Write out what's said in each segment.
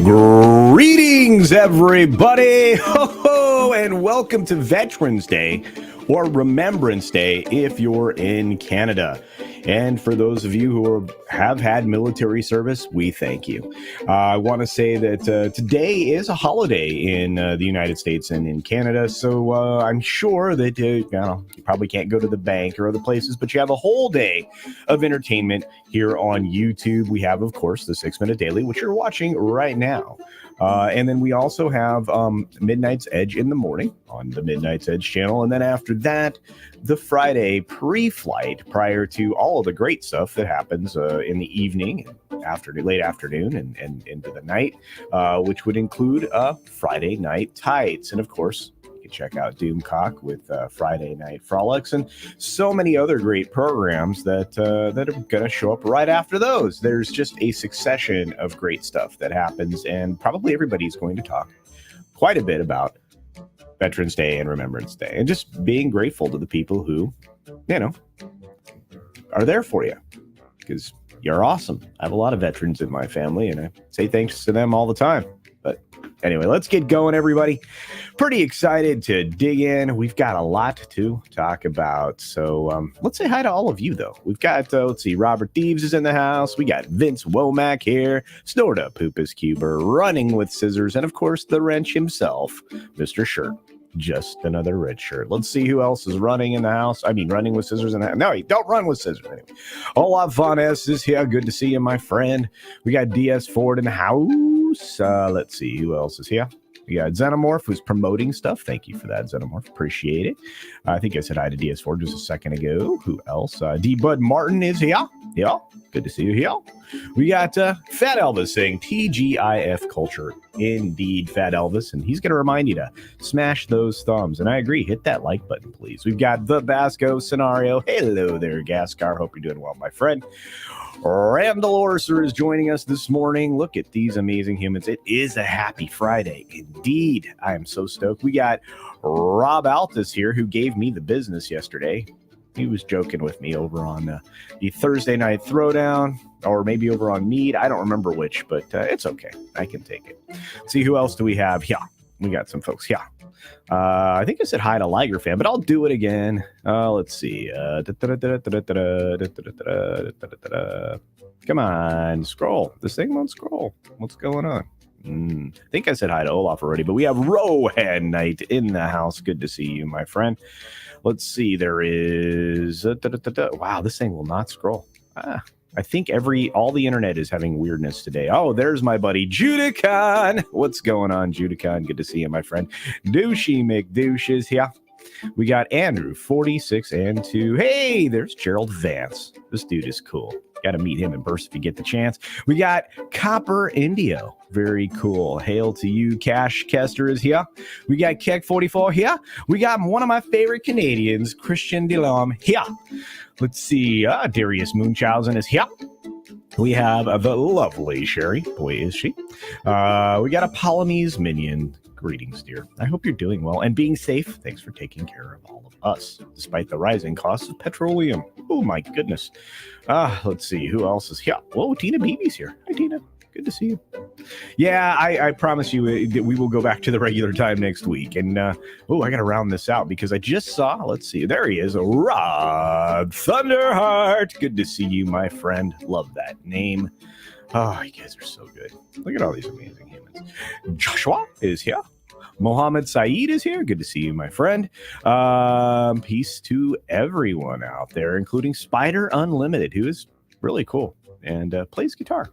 Greetings, everybody, ho, and welcome to Veterans Day, or Remembrance Day if you're in Canada. And for those of you who have had military service, we thank you. I want to say that today is a holiday in the United States and in Canada, so I'm sure that you probably can't go to the bank or other places, but you have a whole day of entertainment here on YouTube. We have, of course, the 6 Minute Daily, which you're watching right now. And then we also have Midnight's Edge in the morning on the Midnight's Edge channel. And then after that, the Friday pre-flight prior to all of the great stuff that happens in the evening, late afternoon and into the night, which would include Friday Night Tights. And of course, you can check out Doomcock with Friday Night Frolics and so many other great programs that are going to show up right after those. There's just a succession of great stuff that happens, and probably everybody's going to talk quite a bit about Veterans Day and Remembrance Day, and just being grateful to the people who, are there for you, because you're awesome. I have a lot of veterans in my family, and I say thanks to them all the time. But anyway, let's get going, everybody. Pretty excited to dig in. We've got a lot to talk about. So let's say hi to all of you, though. We've got, let's see, Robert Thieves is in the house. We got Vince Womack here, Snorta Poopus Cuber, Running with Scissors, and of course, the wrench himself, Mr. Shirt. Just another red shirt. Let's see who else is running in the house. I mean, running with scissors in the house. No, you don't run with scissors. Anyway. Olaf Von S is here. Good to see you, my friend. We got DS Ford in the house. Let's see who else is here. We got Xenomorph, who's promoting stuff. Thank you for that, Xenomorph. Appreciate it. I think I said hi to DS Ford just a second ago. Who else? D. Bud Martin is here. Yeah, good to see you here. We got Fat Elvis saying TGIF culture. Indeed, Fat Elvis. And he's going to remind you to smash those thumbs. And I agree. Hit that like button, please. We've got the Basco scenario. Hello there, Gascar. Hope you're doing well, my friend. Randall Orser is joining us this morning. Look at these amazing humans. It is a happy Friday. Indeed. I am so stoked. We got Rob Altus here, who gave me the business yesterday. He was joking with me over on the Thursday Night Throwdown, or maybe over on Mead. I don't remember which, but it's okay. I can take it. See, who else do we have? Yeah, we got some folks. Yeah. I think I said hi to Liger Fan, but I'll do it again. Let's see. Come on, scroll. This thing won't scroll. What's going on? I think I said hi to Olaf already, but we have Rohan Knight in the house. Good to see you, my friend. Let's see. There is... Wow, this thing will not scroll. I think all the internet is having weirdness today. Oh, there's my buddy Judicon. What's going on, Judicon? Good to see you, my friend. Douchey McDouche is here. We got Andrew, 46 and 2. Hey, there's Gerald Vance. This dude is cool. Got to meet him in person if you get the chance. We got Copper Indio. Very cool. Hail to you. Cash Kester is here. We got Keck44 here. We got one of my favorite Canadians, Christian Delorme, here. Let's see. Darius Munchausen is here. We have the lovely Sherry. Boy, is she. We got a Polynese minion. Greetings, dear. I hope you're doing well and being safe. Thanks for taking care of all of us, despite the rising costs of petroleum. Oh, my goodness. Let's see. Who else is here? Whoa, Tina Beebe's here. Hi, Tina. Good to see you. Yeah, I promise you that we will go back to the regular time next week. And, I got to round this out because I just saw, let's see, there he is, Rob Thunderheart. Good to see you, my friend. Love that name. Oh, you guys are so good. Look at all these amazing humans. Joshua is here. Mohammed Saeed is here. Good to see you, my friend. Peace to everyone out there, including Spider Unlimited, who is really cool and plays guitar.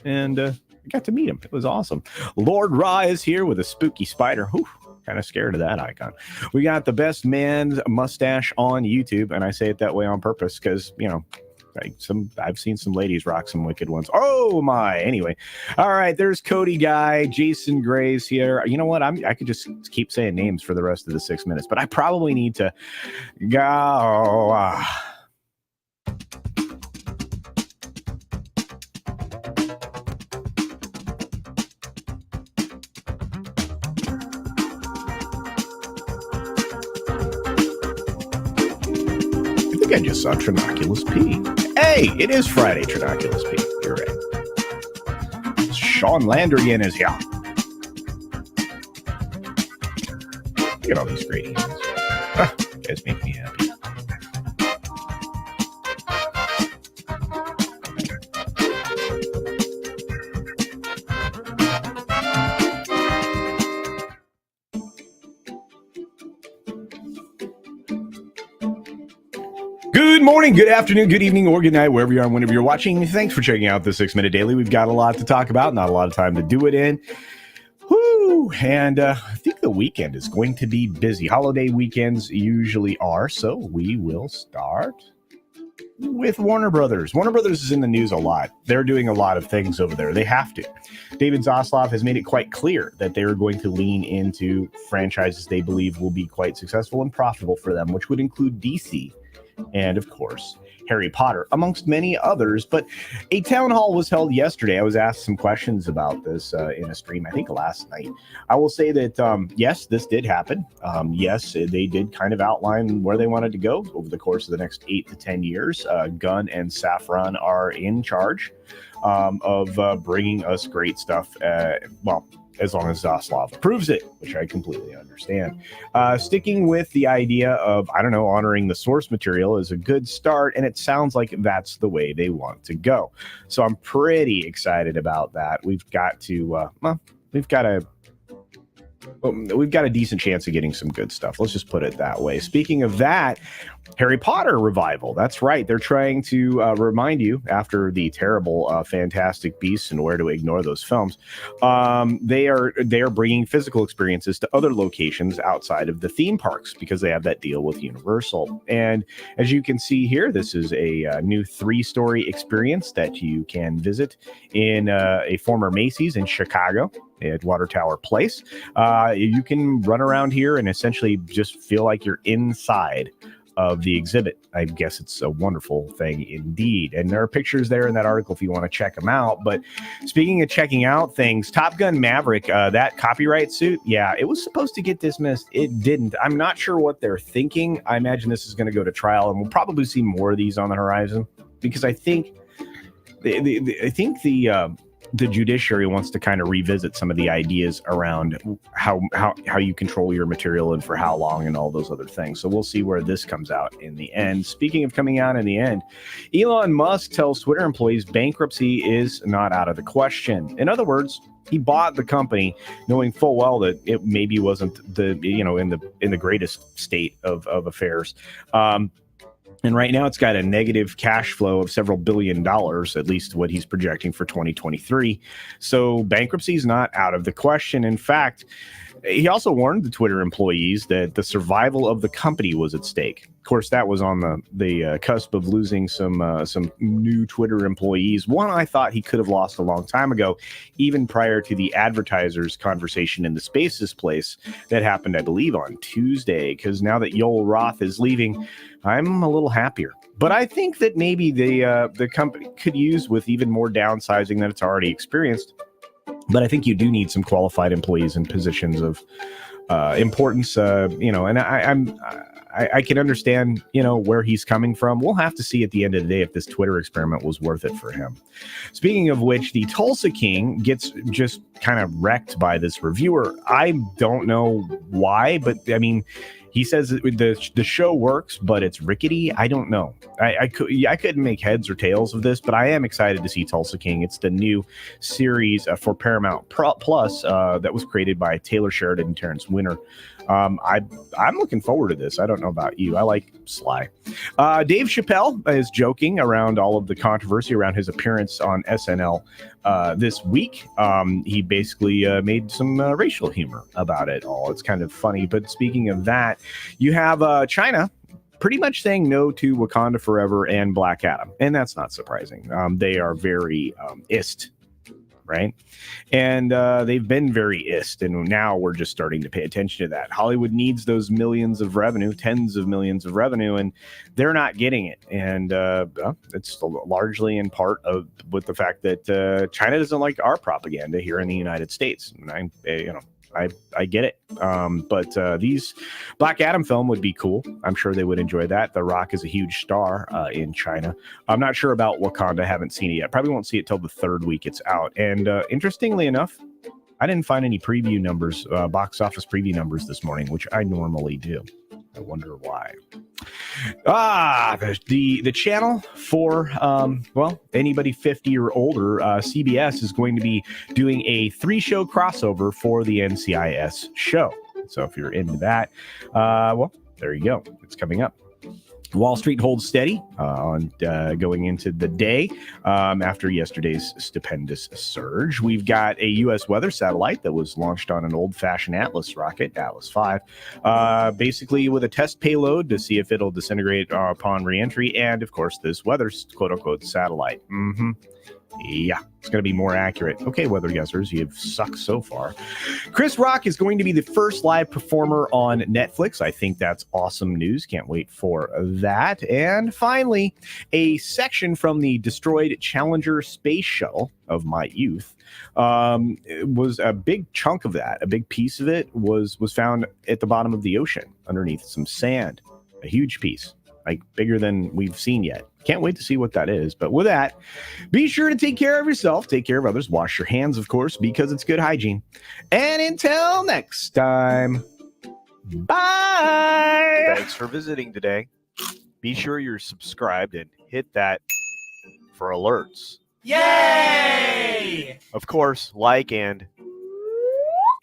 And I got to meet him. It was awesome. Lord Ra is here with a spooky spider. Whew, kind of scared of that icon. We got the best man's mustache on YouTube, and I say it that way on purpose because, I've seen some ladies rock some wicked ones. Oh my! Anyway, all right. There's Cody Guy, Jason Gray's here. You know what? I could just keep saying names for the rest of the 6 minutes, but I probably need to go. I just saw Trinoculus P. Hey, it is Friday, Trinoculus P. You're right. Sean Landrian is here. Look at all these great emails. You guys make me happy. Good morning, good afternoon, good evening, or good night, wherever you are, whenever you're watching. Thanks for checking out the 6 Minute Daily. We've got a lot to talk about, not a lot of time to do it in. Whoo! And I think the weekend is going to be busy. Holiday weekends usually are, so we will start with Warner Brothers. Warner Brothers is in the news a lot. They're doing a lot of things over there. They have to. David Zaslav has made it quite clear that they are going to lean into franchises they believe will be quite successful and profitable for them, which would include DC and, of course, Harry Potter, amongst many others. But a town hall was held yesterday. I was asked some questions about this in a stream, I think last night. I will say that, yes, this did happen. Yes, they did kind of outline where they wanted to go over the course of the next 8 to 10 years. Gunn and Safran are in charge of bringing us great stuff. Well, as long as Zaslav approves it, which I completely understand. Sticking with the idea of, I don't know, honoring the source material is a good start, and it sounds like that's the way they want to go. So I'm pretty excited about that. We've got a decent chance of getting some good stuff. Let's just put it that way. Speaking of that, Harry Potter revival. That's right. They're trying to remind you, after the terrible Fantastic Beasts and Where to Ignore Those films, they are bringing physical experiences to other locations outside of the theme parks because they have that deal with Universal. And as you can see here, this is a new 3-story experience that you can visit in a former Macy's in Chicago at Water Tower Place. You can run around here and essentially just feel like you're inside of the exhibit. I guess it's a wonderful thing indeed. And there are pictures there in that article if you want to check them out. But speaking of checking out things, Top Gun Maverick, that copyright suit, yeah, it was supposed to get dismissed. It didn't. I'm not sure what they're thinking. I imagine this is going to go to trial, and we'll probably see more of these on the horizon because I think the judiciary wants to kind of revisit some of the ideas around how you control your material and for how long and all those other things. So we'll see where this comes out in the end. Speaking of coming out in the end, Elon Musk tells Twitter employees bankruptcy is not out of the question. In other words, he bought the company knowing full well that it maybe wasn't in the greatest state of affairs. And right now it's got a negative cash flow of several $billions, at least what he's projecting for 2023. So bankruptcy is not out of the question. In fact, he also warned the Twitter employees that the survival of the company was at stake. Of course, that was on the cusp of losing some new Twitter employees. One I thought he could have lost a long time ago, even prior to the advertisers' conversation in the Spaces place that happened, I believe, on Tuesday. Because now that Yoel Roth is leaving, I'm a little happier. But I think that maybe the company could use with even more downsizing than it's already experienced. But I think you do need some qualified employees in positions of importance, and I can understand, where he's coming from. We'll have to see at the end of the day if this Twitter experiment was worth it for him. Speaking of which, the Tulsa King gets just kind of wrecked by this reviewer. I don't know why, but I mean, he says the show works, but it's rickety. I don't know. I couldn't make heads or tails of this, but I am excited to see Tulsa King. It's the new series for Paramount Plus that was created by Taylor Sheridan and Terrence Winter. I'm looking forward to this. I don't know about you. I like Sly. Dave Chapelle is joking around all of the controversy around his appearance on SNL this week. He basically made some racial humor about it all. It's kind of funny. But speaking of that, you have China pretty much saying no to Wakanda Forever and Black Adam. And that's not surprising. They are very ist. Right. And they've been very ist. And now we're just starting to pay attention to that. Hollywood needs those millions of revenue, tens of millions of revenue, and they're not getting it. And it's largely in part with the fact that China doesn't like our propaganda here in the United States. And I get it. But these Black Adam film would be cool. I'm sure they would enjoy that. The Rock is a huge star in China. I'm not sure about Wakanda. Haven't seen it yet. Probably won't see it till the third week it's out. And interestingly enough, I didn't find any preview numbers, box office preview numbers this morning, which I normally do. I wonder why. The channel for, anybody 50 or older, CBS is going to be doing a 3-show crossover for the NCIS show. So if you're into that, there you go. It's coming up. Wall Street holds steady on going into the day after yesterday's stupendous surge. We've got a U.S. weather satellite that was launched on an old-fashioned Atlas rocket, Atlas V, basically with a test payload to see if it'll disintegrate upon reentry, and, of course, this weather quote-unquote satellite. Yeah, it's going to be more accurate. Okay, weather guessers, you've sucked so far. Chris Rock is going to be the first live performer on Netflix. I think that's awesome news. Can't wait for that. And finally, a section from the destroyed Challenger space shuttle of my youth. It was a big chunk of that. A big piece of it was found at the bottom of the ocean underneath some sand. A huge piece. Like bigger than we've seen yet. Can't wait to see what that is. But with that, be sure to take care of yourself, take care of others, wash your hands, of course, because it's good hygiene. And until next time, bye. Thanks for visiting today. Be sure you're subscribed and hit that for alerts. Yay! Of course, like and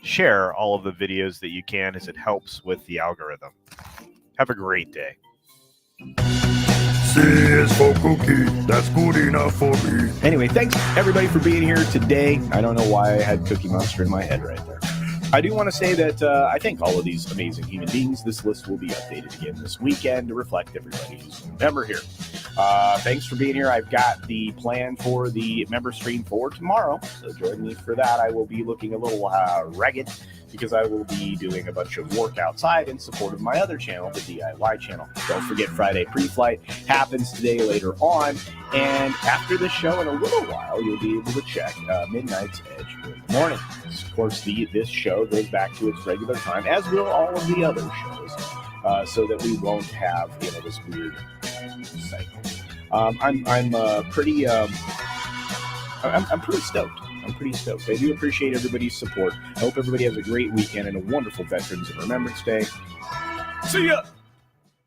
share all of the videos that you can, as it helps with the algorithm. Have a great day. C is for cookie, that's good enough for me. Anyway, thanks everybody for being here today. I don't know why I had Cookie Monster in my head right there. I do want to say that I thank all of these amazing human beings. This list will be updated again this weekend to reflect everybody who's a member here. Thanks for being here. I've got the plan for the member stream for tomorrow, so join me for that. I will be looking a little ragged because I will be doing a bunch of work outside in support of my other channel, the DIY channel. Don't forget Friday pre-flight happens today later on, and after the show in a little while, you'll be able to check Midnight's Edge in the morning. Of course, this show goes back to its regular time, as will all of the other shows, so that we won't have this weird cycle. I'm pretty stoked. I'm pretty stoked. I do appreciate everybody's support. I hope everybody has a great weekend and a wonderful Veterans and Remembrance Day. See ya!